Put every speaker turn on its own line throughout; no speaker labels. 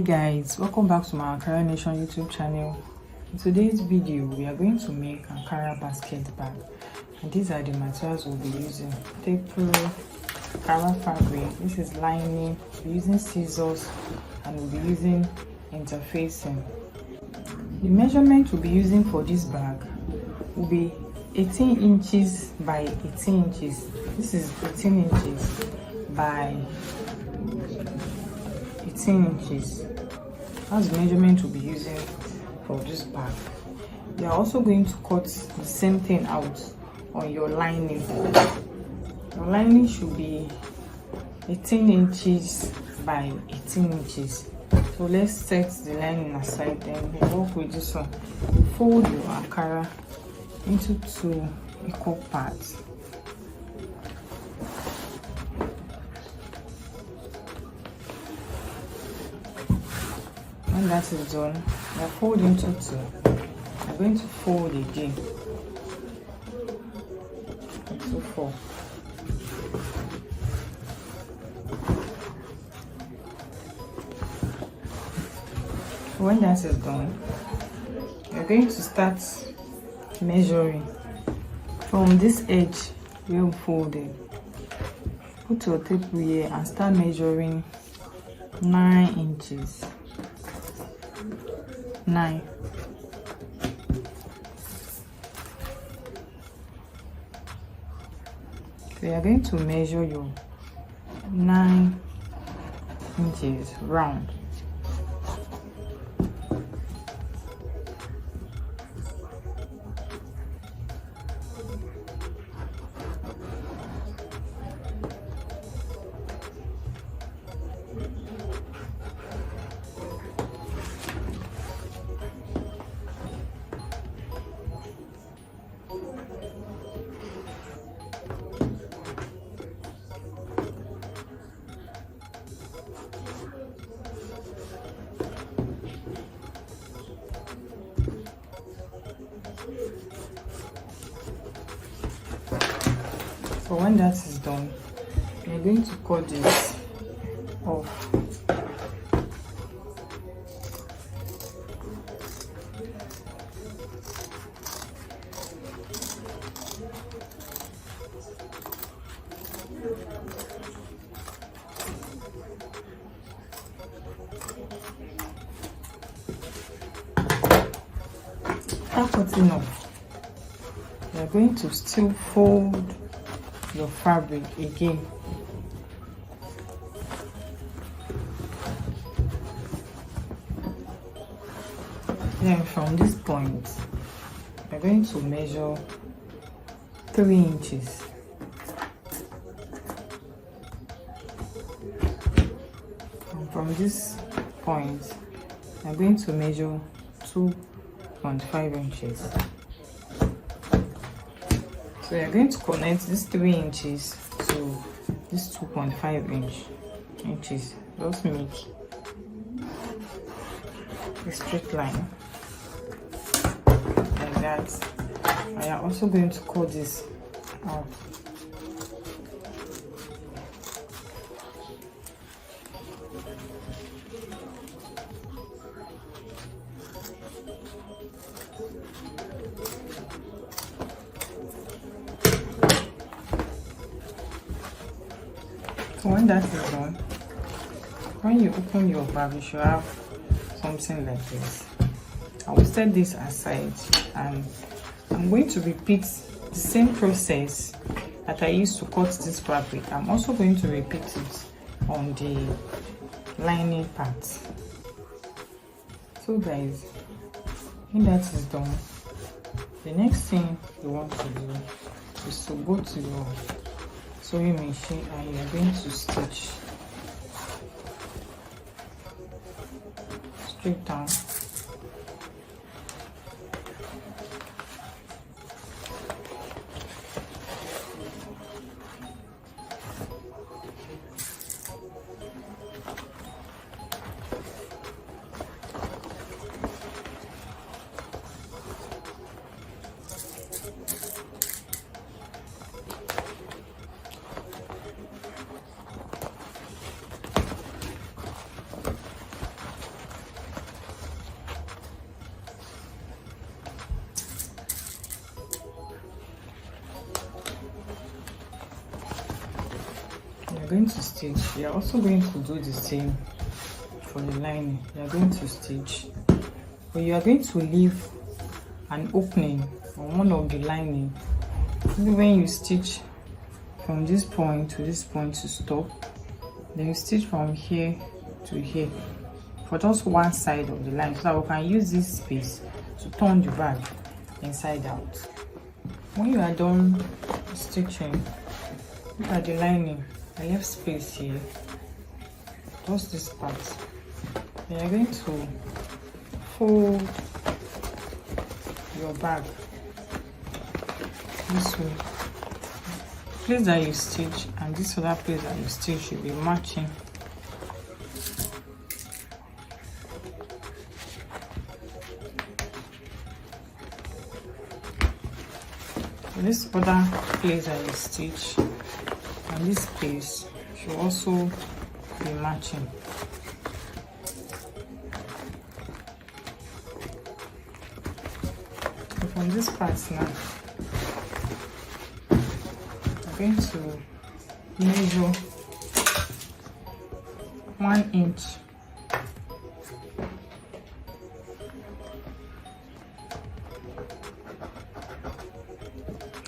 guys, welcome back to my Myankaranation YouTube channel. In today's video we are going to make Ankara basket bag, and these are the materials we'll be using: paper, Ankara fabric, this is lining, we'll be using scissors, and we'll be using interfacing. The measurement we'll be using for this bag will be 18 inches by 18 inches. This is 18 inches by 18 inches. That's the measurement we'll be using for this bag. You are also going to cut the same thing out on your lining. Your lining should be 18 inches by 18 inches. So let's set the lining aside, then we'll work with this one. You fold your Ankara into 2 equal parts. When that is done, we are folding into 2. I'm going to fold again into 4. When that is done, we are going to start measuring from this edge where we folded. Put your tape here and start measuring 9 inches. 9. So you are going to measure your 9 inches round. So when that is done, we are going to cut this off. After cutting off, we are going to still fold your fabric again. Then from this point, we're going to measure 3 inches. And from this point, I'm going to measure 2.5 inches. So we are going to connect this 3 inches to this 2.5 inches. Just make a straight line like that. I am also going to cut this out. So when that is done, when you open your bag, you should have something like this. I will set this aside, and I'm going to repeat the same process that I used to cut this fabric. I'm also going to repeat it on the lining part. So guys, when that is done, the next thing you want to do is to go to your sewing machine and you are going to stitch straight down. going to stitch. You are also going to do the same for the lining. You are going to stitch, but you are going to leave an opening on one of the lining. Maybe when you stitch from this point to this point to stop, then you stitch from here to here for just one side of the line, so that we can use this space to turn the bag inside out. When you are done stitching, look at the lining. I left space here, just this part. Then you're going to fold your bag this way. Place that you stitch and this other place that you stitch should be matching. This other place that you stitch and this place should also be matching. So from this part now, I'm going to measure 1 inch.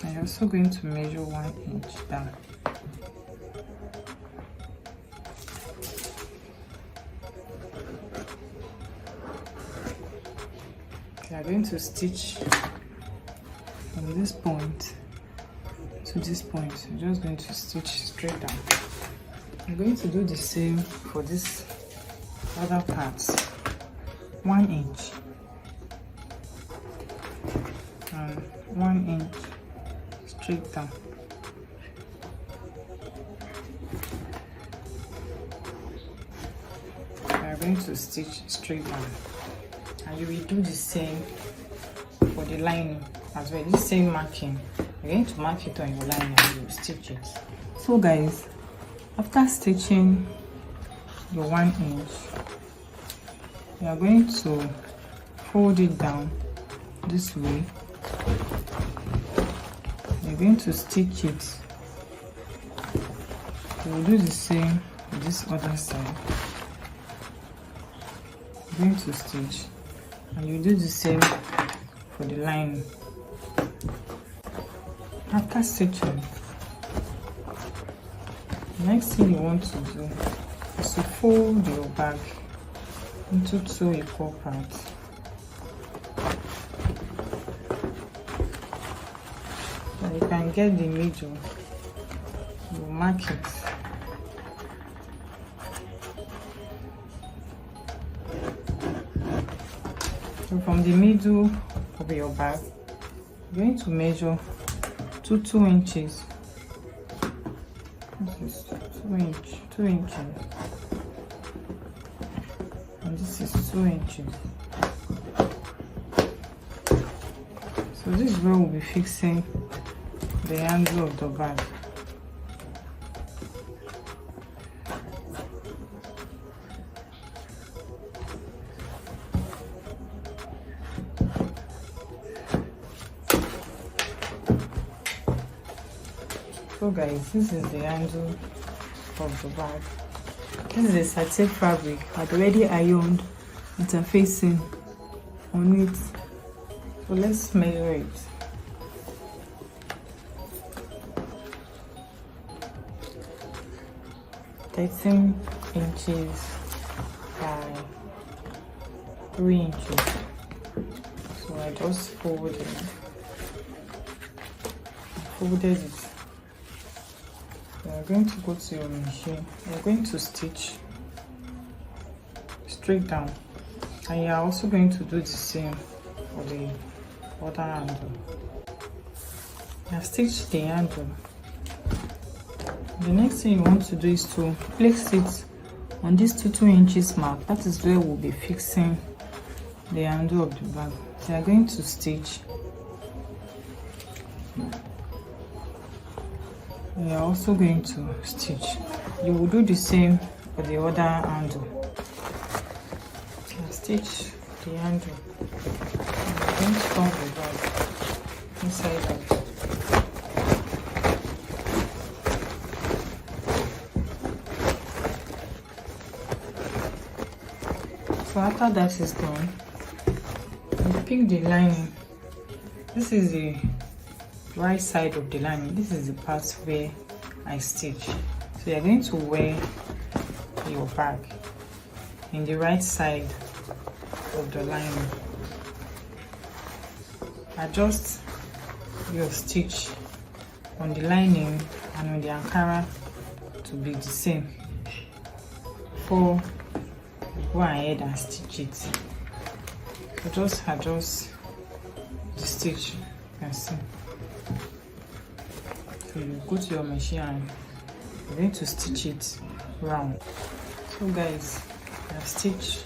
I'm also going to measure 1 inch down. We are going to stitch from this point to this point. I'm just going to stitch straight down. I'm going to do the same for this other part. 1 inch and 1 inch straight down. We are going to stitch straight down, and you will do the same for the lining as well. This same marking, you're going to mark it on your lining and you stitch it. So guys, after stitching your 1 inch, you are going to fold it down this way. You're going to stitch it. You will do the same with this other side. You're going to stitch, and you do the same for the lining. After stitching, the next thing you want to do is to fold your bag into 2 equal parts. So you can get the middle, you mark it. So from the middle of your bag, you're going to measure 2 inches. This is 2 inches, and this is 2 inches. So this is where we'll be fixing the handle of the bag. So guys, this is the handle of the bag. This is a satin fabric. I've already ironed interfacing on it. So let's measure it. "13 inches by 3 inches. So I just folded it. You are going to go to your machine. You are going to stitch straight down, and you are also going to do the same for the other handle. I have stitched the handle. The next thing you want to do is to place it on this 2 inches mark. That is where we'll be fixing the handle of the bag. So you are going to stitch. You are also going to stitch. You will do the same for the other handle. Stitch the handle. I'm going to turn the bag inside out. So after that is done, you pick the lining. This is the right side of the lining. This is the part where I stitch. So you're going to wear your bag in the right side of the lining. Adjust your stitch on the lining and on the Ankara to be the same before you go ahead and stitch it. So just adjust the stitch, you can see. So you go to your machine and you're going to stitch it round. So guys, I've stitched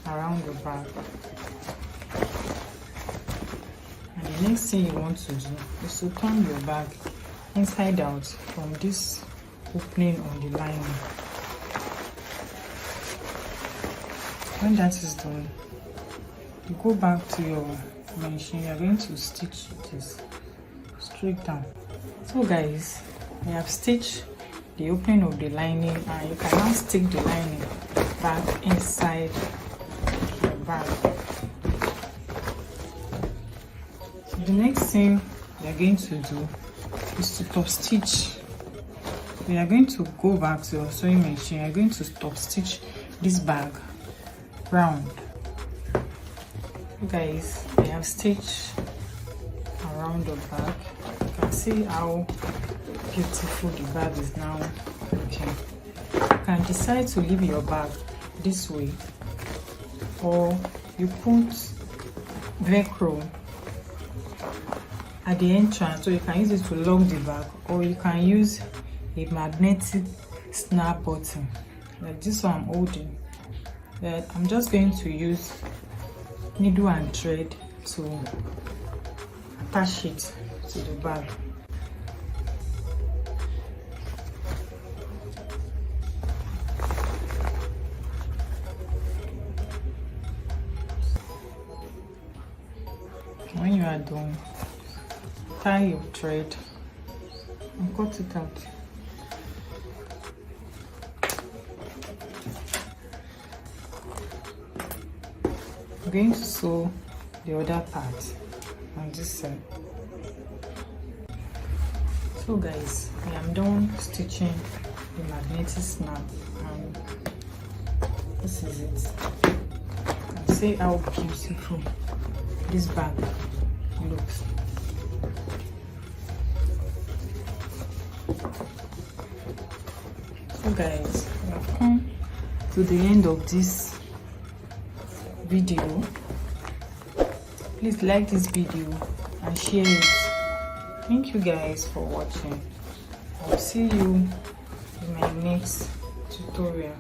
around the bag. And the next thing you want to do is to turn your bag inside out from this opening on the lining. When that is done, you go back to your machine. You're going to stitch this straight down. So guys, I have stitched the opening of the lining, and you can now stick the lining back inside your bag. So the next thing we are going to do is to top stitch. We are going to go back to your sewing machine. You are going to top stitch this bag round. Guys, I have stitched around the bag. You can see how beautiful the bag is now looking. You can decide to leave your bag this way, or you put velcro at the entrance so you can use it to lock the bag, or you can use a magnetic snap button like this one I'm holding. But I'm just going to use needle and thread to attach it to the bag. When you are done, tie your thread and cut it out. I'm going to sew the other part on this side. So guys, I am done stitching the magnetic snap, and this is it. You can see how beautiful this bag looks. So guys, we have come to the end of this video. Please like this video and share it. Thank you guys for watching. I'll see you in my next tutorial.